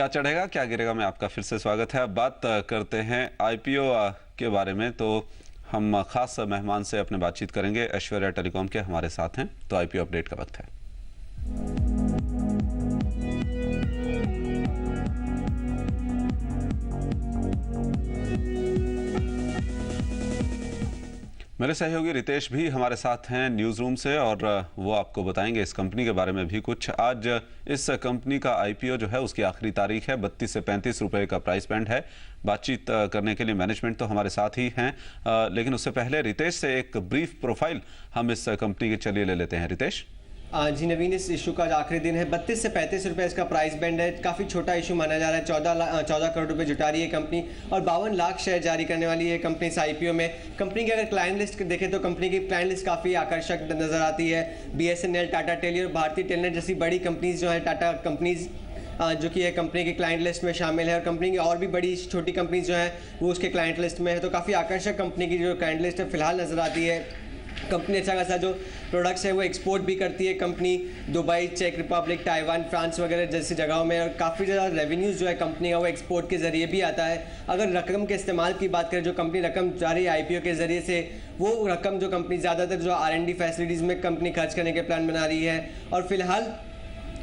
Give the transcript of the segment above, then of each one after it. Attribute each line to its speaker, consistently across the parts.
Speaker 1: क्या चढ़ेगा क्या गिरेगा में आपका फिर से स्वागत है। अब बात करते हैं आईपीओ के बारे में। तो हम खास मेहमान से अपने बातचीत करेंगे। ऐश्वर्या टेलीकॉम के हमारे साथ हैं। तो आईपीओ अपडेट का वक्त है। मेरे सहयोगी रितेश भी हमारे साथ हैं न्यूज़ रूम से और वो आपको बताएंगे इस कंपनी के बारे में भी कुछ। आज इस कंपनी का आईपीओ जो है उसकी आखिरी तारीख है। 32 से 35 रुपए का प्राइस बैंड है। बातचीत करने के लिए मैनेजमेंट तो हमारे साथ ही हैं, लेकिन उससे पहले रितेश से एक ब्रीफ प्रोफाइल हम इस कंपनी के चलिए ले लेते हैं। रितेश
Speaker 2: जी नवीन, इस इशू का आज आखिरी दिन है। 32 से 35 रुपए इसका प्राइस बैंड है। काफ़ी छोटा इशू माना जा रहा है। 14 करोड़ रुपए जुटा रही है कंपनी और 52 लाख शेयर जारी करने वाली है कंपनी इस आईपीओ में। कंपनी की अगर क्लाइंट लिस्ट देखें तो कंपनी की क्लाइंट लिस्ट काफ़ी आकर्षक नजर आती है। बीएसएनएल, टाटा टेली और भारतीय टेलनेट जैसी बड़ी कंपनीज जो है, टाटा कंपनीज जो कि है कंपनी की क्लाइंट लिस्ट में शामिल है। और कंपनी की और भी बड़ी छोटी कंपनीज जो हैं वो उसके क्लाइंट लिस्ट में है। तो काफ़ी आकर्षक कंपनी की जो क्लाइंट लिस्ट है फिलहाल नजर आती है। कंपनी अच्छा खासा जो प्रोडक्ट्स है वो एक्सपोर्ट भी करती है। कंपनी दुबई, चेक रिपब्लिक, ताइवान, फ्रांस वगैरह जैसी जगहों में, और काफ़ी ज़्यादा रेवेन्यूज़ जो है कंपनी का वो एक्सपोर्ट के ज़रिए भी आता है। अगर रकम के इस्तेमाल की बात करें, जो कंपनी रकम जा रही है आईपीओ के ज़रिए से, वो रकम जो कंपनी ज़्यादातर जो R&D फैसिलिटीज़ में कंपनी खर्च करने के प्लान बना रही है। और फिलहाल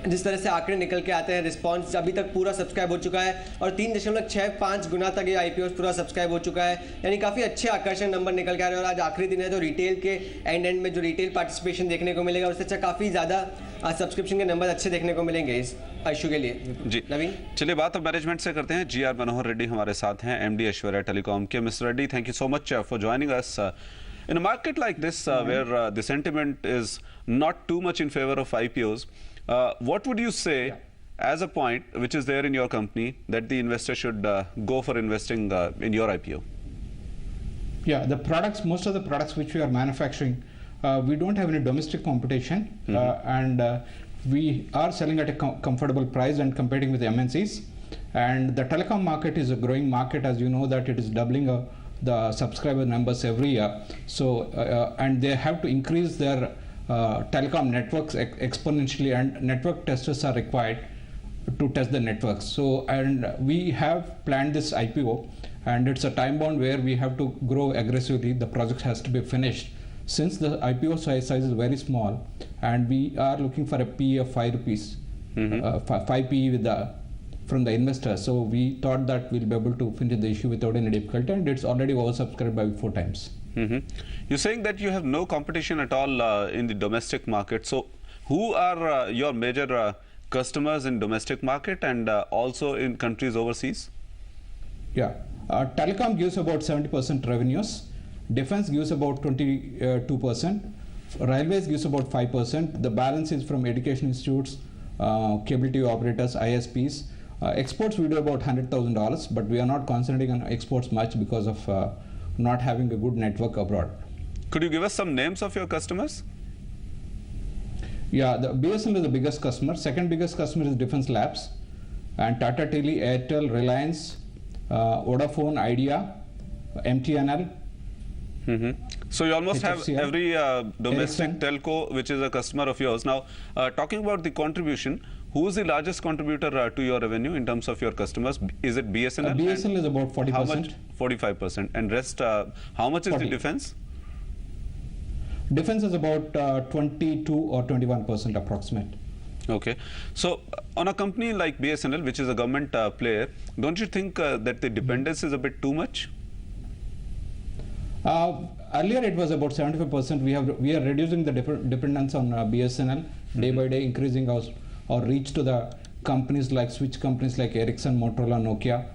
Speaker 2: जिस तरह से आंकड़े निकल के आते हैं, रिस्पांस अभी तक पूरा सब्सक्राइब हो चुका है और 3.65 गुना तक ये आईपीओ पूरा सब्सक्राइब हो चुका है। यानी काफ़ी अच्छे आकर्षण नंबर निकल के आ रहे हैं। और आज आखिरी दिन है तो रिटेल के एंड में जो रिटेल पार्टिसिपेशन देखने को मिलेगा उससे अच्छा काफ़ी ज़्यादा सब्सक्रिप्शन के नंबर अच्छे देखने को मिलेंगे इस इशू के लिए।
Speaker 1: जी
Speaker 2: नवीन,
Speaker 1: चलिए बात अब मैनेजमेंट से करते हैं। GR मनोहर रेड्डी हमारे साथ हैं, MD ऐश्वर्या टेलीकॉम के। Mister Reddy, thank you so much for joining us. In a market like this, where the sentiment is not too much in favor of IPOs, what would you say as a point which is there in your company that the investor should go for investing in your IPO?
Speaker 3: Yeah, the products, most of the products which we are manufacturing, we don't have any domestic competition, and we are selling at a comfortable price and competing with MNCs. And the telecom market is a growing market, as you know that it is doubling the subscriber numbers every year. So and they have to increase their telecom networks exponentially, and network testers are required to test the networks. So and we have planned this IPO, and it's a time bound where we have to grow aggressively. The project has to be finished. Since the IPO size is very small, and we are looking for a PE of 5 rupees, 5 PE with from the investors. So we thought that we'll be able to finish the issue without any difficulty, and it's already oversubscribed by 4 times.
Speaker 1: You're saying that you have no competition at all in the domestic market. So who are your major customers in domestic market and also in countries overseas?
Speaker 3: Yeah, telecom gives about 70% revenues. Defense gives about 22%. Railways gives about 5%. The balance is from education institutes, cable TV operators, ISPs. Exports we do about $100,000, but we are not concentrating on exports much because of not having a good network abroad.
Speaker 1: Could you give us some names of your customers?
Speaker 3: Yeah, the BSNL is the biggest customer. Second biggest customer is Defense Labs, and Tata Tele, Airtel, Reliance, Vodafone, Idea, MTNL.
Speaker 1: So you almost
Speaker 3: HFCL,
Speaker 1: have every domestic
Speaker 3: Ericsson.
Speaker 1: telco which is a customer of yours. Now, talking about the contribution, who is the largest contributor to your revenue in terms of your customers? Is it BSNL?
Speaker 3: BSNL is about 40%.
Speaker 1: How much? 45%. And rest, how much is
Speaker 3: 40.
Speaker 1: the defense?
Speaker 3: Defense is about 22 or 21% approximate.
Speaker 1: Okay. So on a company like BSNL, which is a government player, don't you think that the dependence is a bit too much?
Speaker 3: Earlier it was about 75%. We are reducing the dependence on BSNL day by day, increasing our reach to the companies like switch companies like Ericsson, Motorola, Nokia,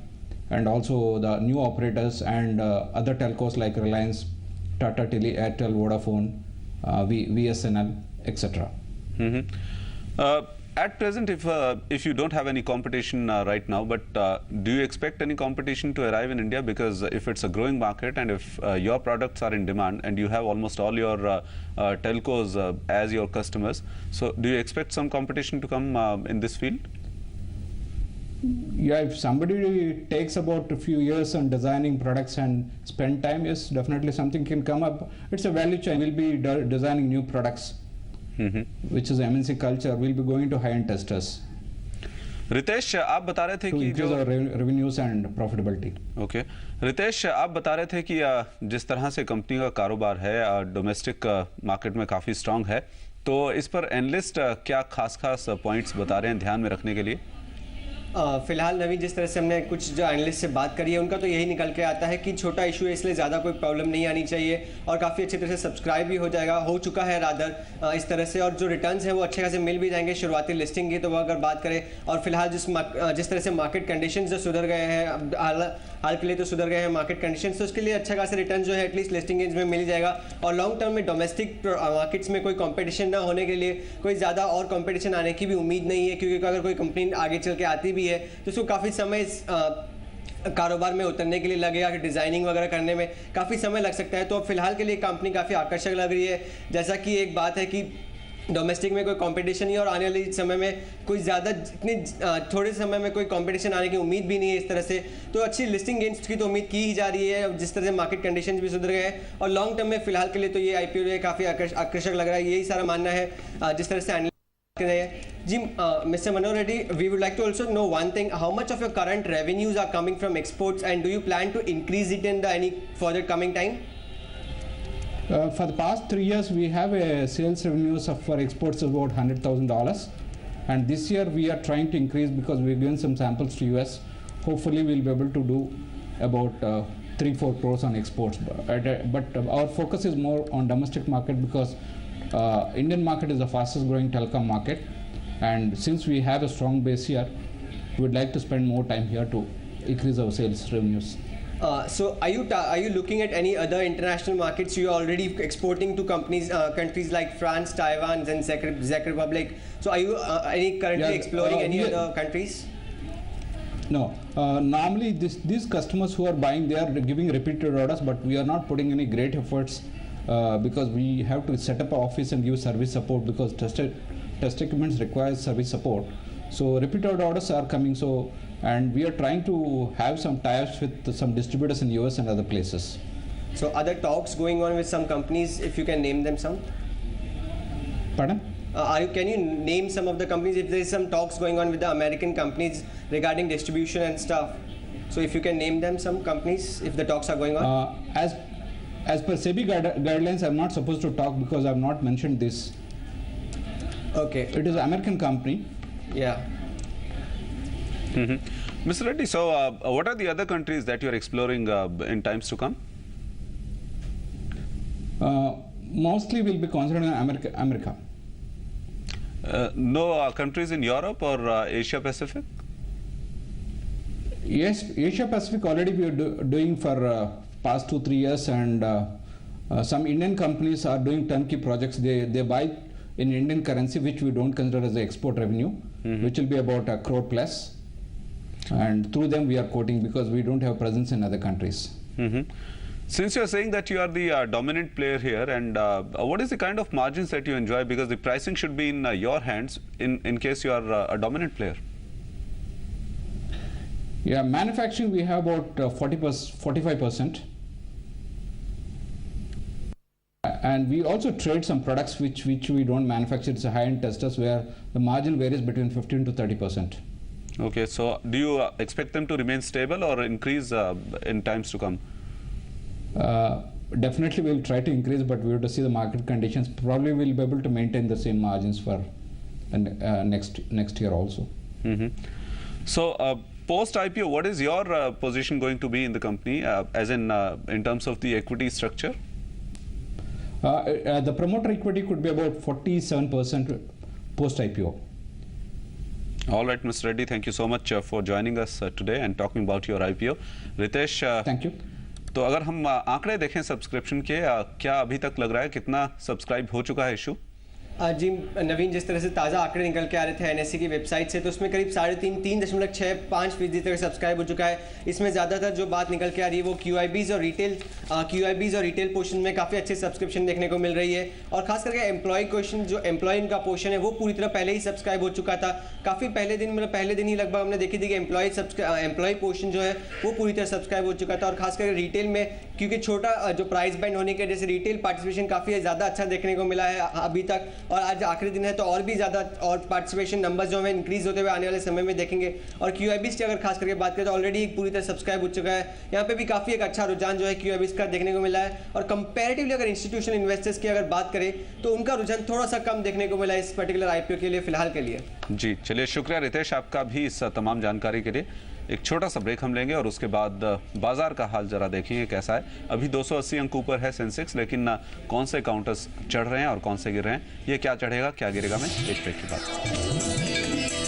Speaker 3: and also the new operators and other telcos like Reliance, Tata Tele, Airtel, Vodafone, VSNL, etc.
Speaker 1: At present, if you don't have any competition right now, but do you expect any competition to arrive in India? Because if it's a growing market and if your products are in demand and you have almost all your telcos as your customers, so do you expect some competition to come in this field?
Speaker 3: Yeah, if somebody takes about a few years on designing products and spend time, yes, definitely something can come up. It's a value chain. We'll be designing new products, which is MNC culture. We'll be going to high-end testers.
Speaker 1: Ritesh, आप बता रहे थे
Speaker 3: to
Speaker 1: कि
Speaker 3: increase our revenues and profitability.
Speaker 1: Okay Ritesh, आप बता रहे थे कि जिस तरह से कंपनी का कारोबार है डोमेस्टिक मार्केट में काफ़ी स्ट्रांग है, तो इस पर एनालिस्ट क्या खास पॉइंट्स बता रहे हैं ध्यान में रखने के लिए?
Speaker 2: फिलहाल नवीन, जिस तरह से हमने कुछ जो एनालिस्ट से बात करी है उनका तो यही निकल के आता है कि छोटा इशू है, इसलिए ज़्यादा कोई प्रॉब्लम नहीं आनी चाहिए और काफ़ी अच्छी तरह से सब्सक्राइब भी हो जाएगा, हो चुका है रादर इस तरह से, और जो रिटर्न्स है वो अच्छे खासे मिल भी जाएंगे शुरुआती लिस्टिंग की। तो वो अगर बात करें और फिलहाल जिस तरह से मार्केट कंडीशन जो सुधर गए हैं, हाल के लिए तो सुधर गए हैं मार्केट कंडीशन, तो उसके लिए अच्छा खासा रिटर्न जो है एटलीस्ट लिस्टिंग रेंज में मिल जाएगा। और लॉन्ग टर्म में डोमेस्टिक मार्केट्स में कोई कंपटीशन ना होने के लिए कोई ज़्यादा और कंपटीशन आने की भी उम्मीद नहीं है, क्योंकि अगर कोई कंपनी आगे चल के आती भी है तो उसको काफ़ी समय कारोबार में उतरने के लिए लगेगा, कि डिज़ाइनिंग वगैरह करने में काफ़ी समय लग सकता है। तो फिलहाल के लिए कंपनी काफ़ी आकर्षक लग रही है। जैसा कि एक बात है कि डोमेस्टिक में कोई कंपटीशन नहीं है और आने वाले समय में कोई ज़्यादा इतने थोड़े समय में कोई कंपटीशन आने की उम्मीद भी नहीं है इस तरह से। तो अच्छी लिस्टिंग गेन्स की तो उम्मीद की ही जा रही है, जिस तरह से मार्केट कंडीशंस भी सुधर गए हैं। और लॉन्ग टर्म में फिलहाल के लिए तो ये IPO जो है काफ़ी आकर्षक लग रहा है, यही सारा मानना है जिस तरह से जी। Mr. Manohar Reddy, we would like to also know one thing: how much of your current revenues are coming from exports, and do you plan to increase it in the any further coming time?
Speaker 3: For the past 3 years, we have a sales revenues for exports of about $100,000, and this year we are trying to increase because we're giving some samples to US. Hopefully, we'll be able to do about 3-4 crores on exports. But our focus is more on domestic market because Indian market is the fastest growing telecom market, and since we have a strong base here, we would like to spend more time here to increase our sales revenues.
Speaker 2: So are you looking at any other international markets? You are already exporting to countries like France, Taiwan, and Czech Republic. So are you currently exploring any other countries?
Speaker 3: No. Normally these customers who are buying, they are giving repeated orders, but we are not putting any great efforts because we have to set up an office and give service support, because test equipments requires service support. So repeated orders are coming. So, and we are trying to have some tie-ups with some distributors in US and other places.
Speaker 2: So other talks going on with some companies, if you can name them some?
Speaker 3: Pardon?
Speaker 2: Can you name some of the companies, if there is some talks going on with the American companies regarding distribution and stuff? So if you can name them some companies, if the talks are going on?
Speaker 3: As per SEBI guidelines, I'm not supposed to talk because I've not mentioned this.
Speaker 2: Okay.
Speaker 3: It is an American company.
Speaker 2: Yeah.
Speaker 1: Mr. Reddy, so what are the other countries that you're exploring in times to come?
Speaker 3: Mostly we'll be concentrating on America.
Speaker 1: No countries in Europe or Asia Pacific?
Speaker 3: Yes, Asia Pacific already we are doing for past 2-3 years, and some Indian companies are doing turnkey projects. They buy in Indian currency, which we don't consider as the export revenue, which will be about 1 crore plus, and through them we are quoting because we don't have presence in other countries.
Speaker 1: Since you're saying that you are the dominant player here, and what is the kind of margins that you enjoy, because the pricing should be in your hands in case you are a dominant player?
Speaker 3: Yeah, manufacturing we have about 45%. And we also trade some products which we don't manufacture. It's a high-end testers where the margin varies between 15 to 30%.
Speaker 1: Okay, so do you expect them to remain stable or increase in times to come?
Speaker 3: Definitely we'll try to increase, but we have to see the market conditions. Probably we'll be able to maintain the same margins for next year also.
Speaker 1: So post IPO, what is your position going to be in the company, as in terms of the equity structure?
Speaker 3: The promoter equity could be about 47% post IPO.
Speaker 1: All right, Mr. Reddy, thank you so much for joining us today and talking about your IPO. Ritesh,
Speaker 3: thank you.
Speaker 1: तो अगर हम आंकड़े देखें subscription के, क्या अभी तक लग रहा है कितना सब्सक्राइब हो चुका है इशू?
Speaker 2: जी नवीन, जिस तरह से ताज़ा आंकड़े निकल के आ रहे थे NSE की वेबसाइट से, तो उसमें करीब 3.65% तक सब्सक्राइब हो चुका है। इसमें ज़्यादातर जो बात निकल के आ रही है वो QIBs और रिटेल पोर्शन में काफ़ी अच्छे सब्सक्रिप्शन देखने को मिल रही है, और खास करके एम्प्लॉय क्वेश्चन जो एम्प्लॉय इनका पोर्शन है वो पूरी तरह पहले ही सब्सक्राइब हो चुका था। काफ़ी पहले दिन ही लगभग हमने देखी थी कि एम्प्लॉय पोर्शन जो है वो पूरी तरह सब्सक्राइब हो चुका था। और खास करके रिटेल में, क्योंकि छोटा जो प्राइस बैंड होने की वजह से रिटेल पार्टिसिपेशन काफ़ी ज़्यादा अच्छा देखने को मिला है अभी तक, और आज आखिरी दिन है तो और भी ज़्यादा और पार्टिसिपेशन नंबर जो है इंक्रीज होते हुए आने वाले समय में देखेंगे। और QIBs की अगर खास करके बात करें तो ऑलरेडी पूरी तरह सब्सक्राइब हो चुका है। यहाँ पे भी काफ़ी एक अच्छा रुझान जो है QIBs का देखने को मिला है। और कंपैरेटिवली अगर इंस्टीट्यूशनल इन्वेस्टर्स की अगर बात करें तो उनका रुझान थोड़ा सा कम देखने को मिला है इस पर्टिकुलर IPO के लिए फिलहाल के लिए।
Speaker 1: जी चलिए, शुक्रिया रितेश आपका भी इस तमाम जानकारी के लिए। एक छोटा सा ब्रेक हम लेंगे और उसके बाद बाजार का हाल जरा देखेंगे कैसा है। अभी 280 अंक ऊपर है सेंसेक्स, लेकिन कौन से काउंटर्स चढ़ रहे हैं और कौन से गिर रहे हैं, ये क्या चढ़ेगा क्या गिरेगा, मैं एक ब्रेक के बाद।